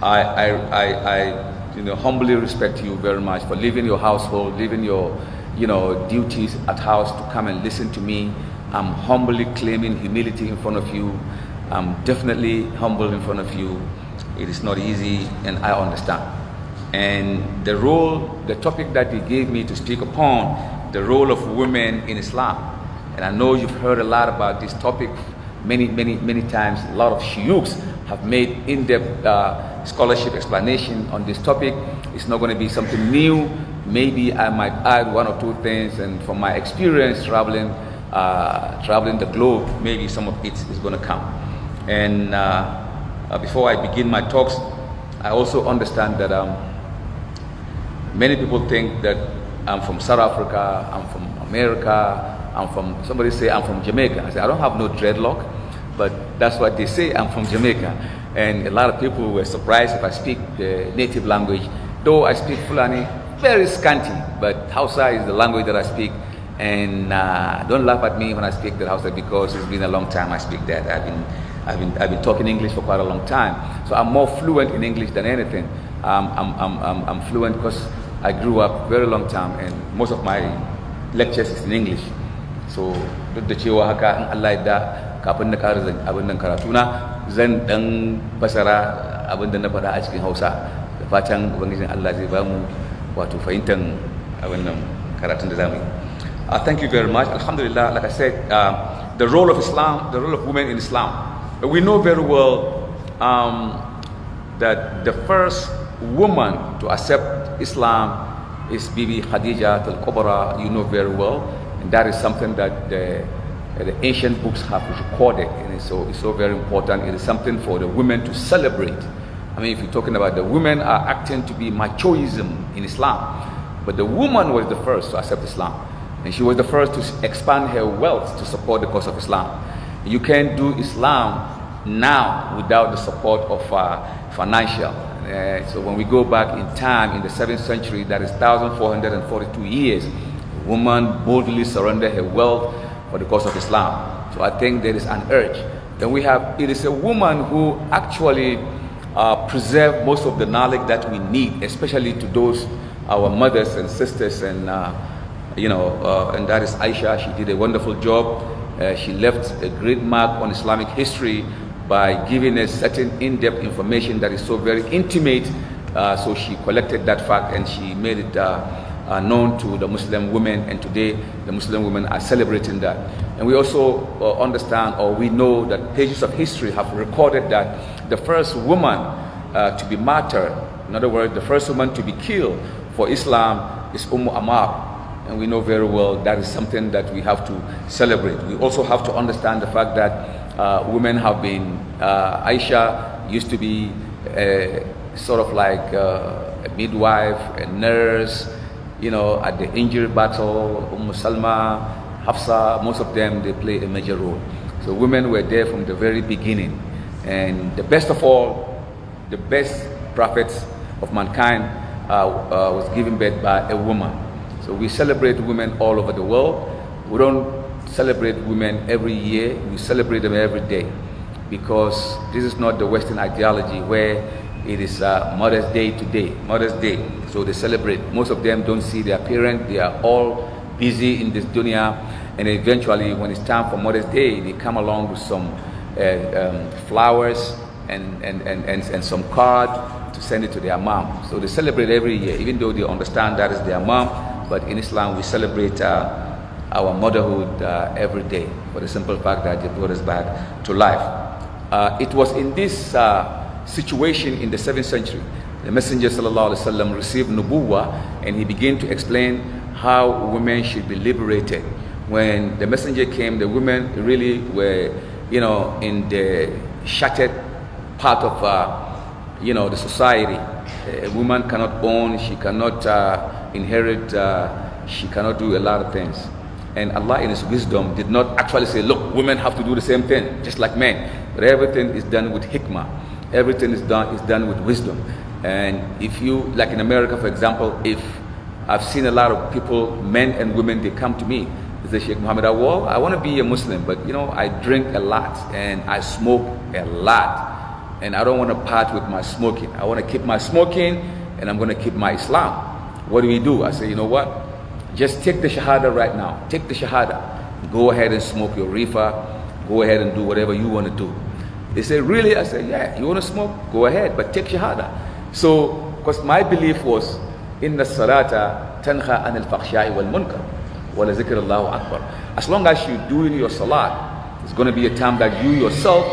I humbly respect you very much for leaving your household, leaving your, duties at house to come and listen to me. I'm humbly claiming humility in front of you. I'm definitely humble in front of you. It is not easy, and I understand. And the topic that you gave me to speak upon, the role of women in Islam. And I know you've heard a lot about this topic many times. A lot of shuyukhs have made in-depth scholarship explanation on this topic. It's not going to be something new. Maybe I might add one or two things, and from my experience traveling the globe, maybe some of it is going to come. And before I begin my talks, I also understand that many people think that I'm from South Africa, I'm from America, somebody say I'm from Jamaica. I say, I don't have no dreadlock, but that's what they say, I'm from Jamaica. And a lot of people were surprised if I speak the native language, though I speak Fulani very scanty, but Hausa is the language that I speak. And don't laugh at me when I speak the Hausa, because it's been a long time I speak that. I've been talking English for quite a long time, so I'm more fluent in English than anything. I'm fluent because I grew up very long time, and most of my lectures is in English. So duk da cewa haka in Allah yadda kafin na ƙara abin nan karatuna zan dan fasara abin da na faɗa a cikin Hausa, da fatan ubangijin Allah zai bamu wato fahimtar abin nan karatun da zamu yi. Thank you very much. Alhamdulillah, like I said, the role of Islam, the role of women in Islam. We know very well that the first woman to accept Islam is Bibi Khadija al-Kubra. You know very well, and that is something that the ancient books have recorded, and it's so very important. It is something for the women to celebrate. I mean, if you're talking about the women are acting to be machoism in Islam, but the woman was the first to accept Islam, and she was the first to expand her wealth to support the cause of Islam. You can't do Islam now without the support of financial. So when we go back in time, in the 7th century, that is 1442 years, a woman boldly surrendered her wealth for the cause of Islam. So I think there is an urge. Then it is a woman who actually preserved most of the knowledge that we need, especially to those, our mothers and sisters, and and that is Aisha. She did a wonderful job. She left a great mark on Islamic history by giving us certain in-depth information that is so very intimate. So she collected that fact and she made it known to the Muslim women, and today the Muslim women are celebrating that. And we also understand, or we know, that pages of history have recorded that the first woman to be martyred, in other words, the first woman to be killed for Islam, is Ammar. And we know very well that is something that we have to celebrate. We also have to understand the fact that women have been, Aisha used to be sort of like a midwife, a nurse, at the injury battle, Salma, Hafsa, most of them, they play a major role. So women were there from the very beginning. And the best of all, the best prophets of mankind was given birth by a woman. So we celebrate women all over the world. We don't celebrate women every year, we celebrate them every day, because this is not the Western ideology where it is Mother's Day today, Mother's Day. So they celebrate. Most of them don't see their parents. They are all busy in this dunya, and eventually when it's time for Mother's Day, they come along with some flowers and some card to send it to their mom. So they celebrate every year, even though they understand that is their mom. But in Islam, we celebrate our motherhood every day, for the simple fact that they brought us back to life. It was in this situation in the 7th century, the Messenger ﷺ received nubuwwah, and he began to explain how women should be liberated. When the Messenger came, the women really were, in the shattered part of, the society. A woman cannot own, she cannot inherit, she cannot do a lot of things. And Allah in His wisdom did not actually say, look, women have to do the same thing, just like men. But everything is done with hikmah. Everything is done with wisdom. And if you, like in America, for example, if I've seen a lot of people, men and women, they come to me, they say, Sheikh Muhammad Awal, I want to be a Muslim, but I drink a lot and I smoke a lot. and I don't want to part with my smoking. I want to keep my smoking, and I'm going to keep my Islam. What do? I say, you know what? Just take the Shahada right now. Take the Shahada. Go ahead and smoke your reefer. Go ahead and do whatever you want to do. They say, really? I say, yeah, you want to smoke? Go ahead, but take Shahada. So, because my belief was, Inna salata tanha anil fakhsha'i wal munkar wa la zikr Allahu akbar. As long as you do in your salat, it's going to be a time that you yourself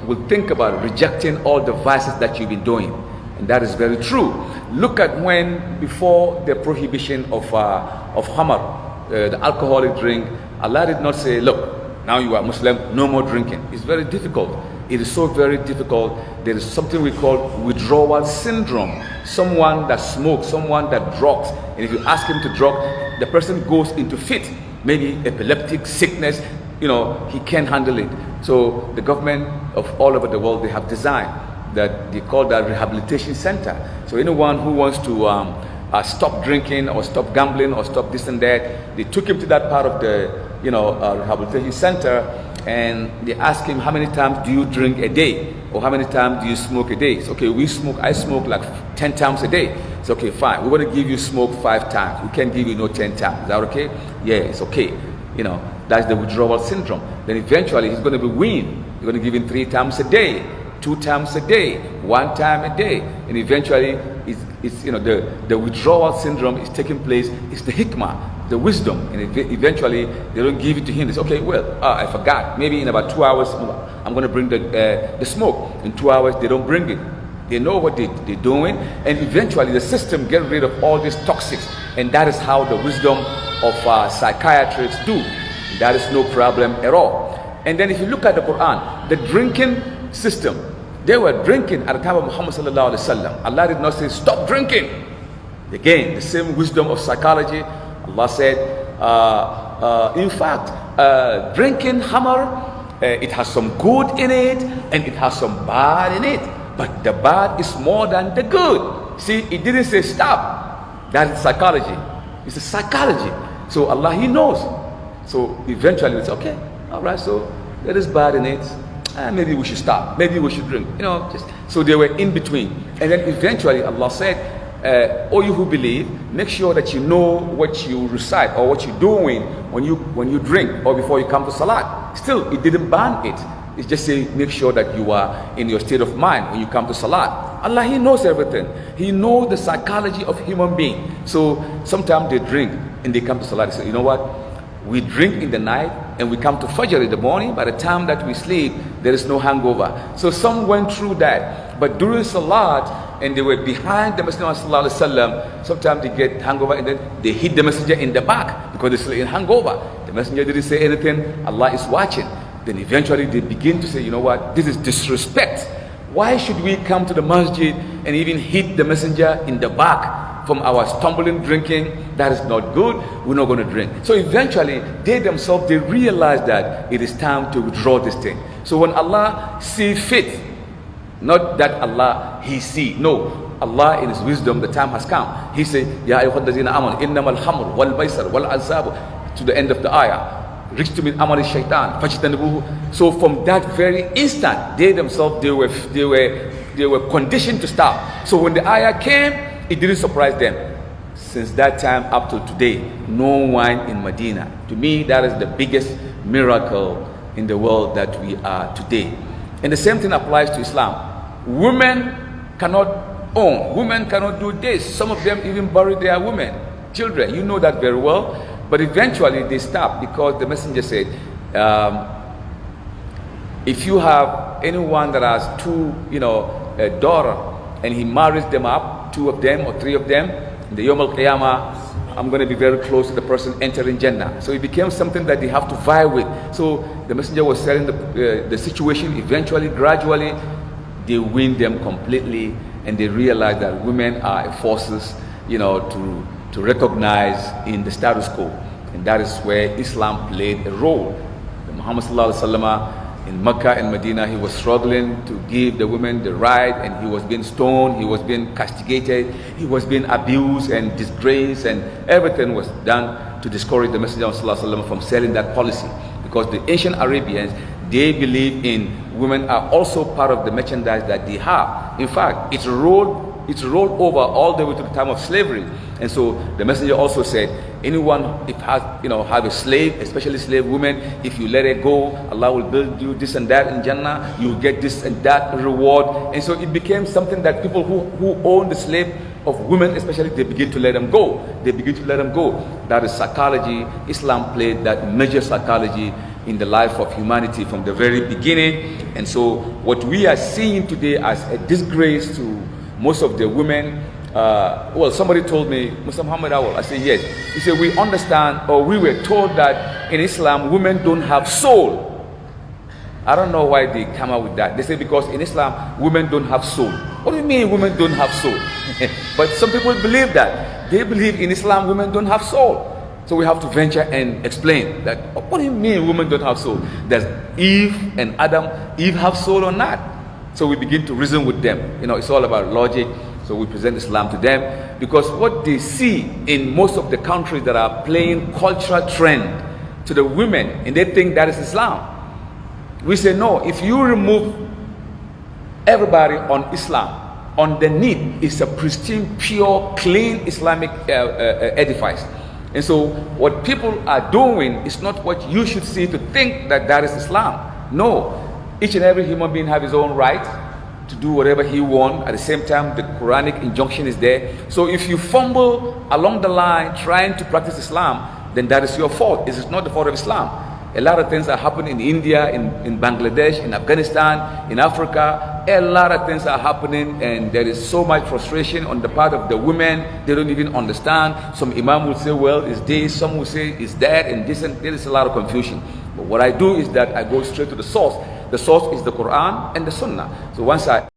will think about rejecting all the vices that you've been doing. And that is very true. Look at when, before the prohibition of khamar, the alcoholic drink, Allah did not say, look, now you are Muslim, no more drinking. It's very difficult. It is so very difficult. There is something we call withdrawal syndrome. Someone that smokes, someone that drugs, and if you ask him to drug, the person goes into fit, maybe epileptic sickness, he can't handle it. So the government of all over the world, they have designed that they call that rehabilitation center. So anyone who wants to stop drinking or stop gambling or stop this and that, they took him to that part of the rehabilitation center, and they ask him, how many times do you drink a day, or how many times do you smoke a day? It's okay, I smoke like 10 times a day. It's okay, fine, we're going to give you smoke 5 times. We can't give you 10 times. Is that okay? Yeah, it's okay. That's the withdrawal syndrome. Then eventually he's going to be weaned. You're going to give him 3 times a day, 2 times a day, 1 time a day, and eventually it's the withdrawal syndrome is taking place. It's the hikmah, the wisdom, and eventually they don't give it to him. It's okay, well, I forgot, maybe in about 2 hours I'm going to bring the smoke. In 2 hours they don't bring it. They know what they're doing, and eventually the system gets rid of all these toxics, and that is how the wisdom of psychiatrists do. That is no problem at all. And then if you look at the Quran, the drinking system, they were drinking at the time of Muhammad sallallahu alaihi wasallam. Allah did not say stop drinking. Again, the same wisdom of psychology. Allah said, in fact, drinking hammer, it has some good in it and it has some bad in it, but the bad is more than the good. See, it didn't say stop. That is psychology. It's a psychology. So Allah, He knows. So eventually it's okay. All right, so there is bad in it. Maybe we should stop. Maybe we should drink. So they were in between. And then eventually Allah said, O you who believe, make sure that you know what you recite or what you're doing when you drink or before you come to salat. Still, it didn't ban it. It's just saying, make sure that you are in your state of mind when you come to salat. Allah, He knows everything. He knows the psychology of human being. So sometimes they drink and they come to salat. They say, you know what? We drink in the night and we come to Fajr in the morning. By the time that we sleep, there is no hangover. So some went through that. But during Salat, and they were behind the Messenger sallallahu alaihi wasallam, sometimes they get hangover and then they hit the Messenger in the back because they're still in hangover. The Messenger didn't say anything. Allah is watching. Then eventually they begin to say, you know what? This is disrespect. Why should we come to the masjid and even hit the Messenger in the back from our stumbling drinking? That is not good. We're not going to drink. So eventually they themselves, they realize that it is time to withdraw this thing. So when Allah see fit, not that Allah He see, no, Allah in His wisdom, the time has come. He said, Ya ayyuhallazina amanu innamal khamr wal maisar wal ansab, to the end of the ayah. Rijtu min amali shaitan fajtanibuhu. So from that very instant, they themselves, they were conditioned to stop. So when the ayah came, it didn't surprise them. Since that time up to today, no wine in Medina. To me, that is the biggest miracle in the world that we are today. And the same thing applies to Islam. Women cannot own. Women cannot do this. Some of them even bury their women, children. You know that very well. But eventually they stop because the Messenger said, if you have anyone that has a daughter, and he marries them up, 2 of them or 3 of them, in the Yawm al-Qiyamah, I'm going to be very close to the person entering Jannah. So it became something that they have to vie with. So the Messenger was selling the situation. Eventually, gradually, they win them completely, and they realize that women are forces, to recognize in the status quo. And that is where Islam played a role. The Muhammad sallallahu alaihi wasallam in Mecca and Medina, he was struggling to give the women the right, and he was being stoned, he was being castigated, he was being abused and disgraced, and everything was done to discourage the Messenger of sallallahu alaihi wasallam from selling that policy. Because the ancient Arabians, they believe in women are also part of the merchandise that they have. In fact, it's rolled over all the way to the time of slavery. And so the messenger also said, anyone if has have a slave, especially slave women, if you let it go, Allah will build you this and that in Jannah, you get this and that reward. And so it became something that people who own the slave of women especially, they begin to let them go. They begin to let them go. That is psychology. Islam played that major psychology in the life of humanity from the very beginning. And so what we are seeing today as a disgrace to most of the women, well, somebody told me, Mr. Muhammad Awal, I said yes. He said, we understand, or we were told that in Islam women don't have soul. I don't know why they come up with that. They say because in Islam women don't have soul. What do you mean women don't have soul? But some people believe that. They believe in Islam women don't have soul. So we have to venture and explain that. What do you mean women don't have soul? Does Eve and Eve have soul or not? So we begin to reason with them. It's all about logic. So we present Islam to them because what they see in most of the countries that are playing cultural trend to the women, and they think that is Islam. We say no. If you remove everybody on Islam, underneath is a pristine, pure, clean Islamic edifice. And so what people are doing is not what you should see to think that that is Islam. No. Each and every human being has his own right to do whatever he wants. At the same time, the Quranic injunction is there. So if you fumble along the line trying to practice Islam, then that is your fault. It is not the fault of Islam. A lot of things are happening in India, in Bangladesh, in Afghanistan, in Africa. A lot of things are happening, and there is so much frustration on the part of the women. They don't even understand. Some imam will say, well, it's this. Some will say it's that, and this, and there is a lot of confusion. But what I do is that I go straight to the source. The source is the Quran and the Sunnah. So once I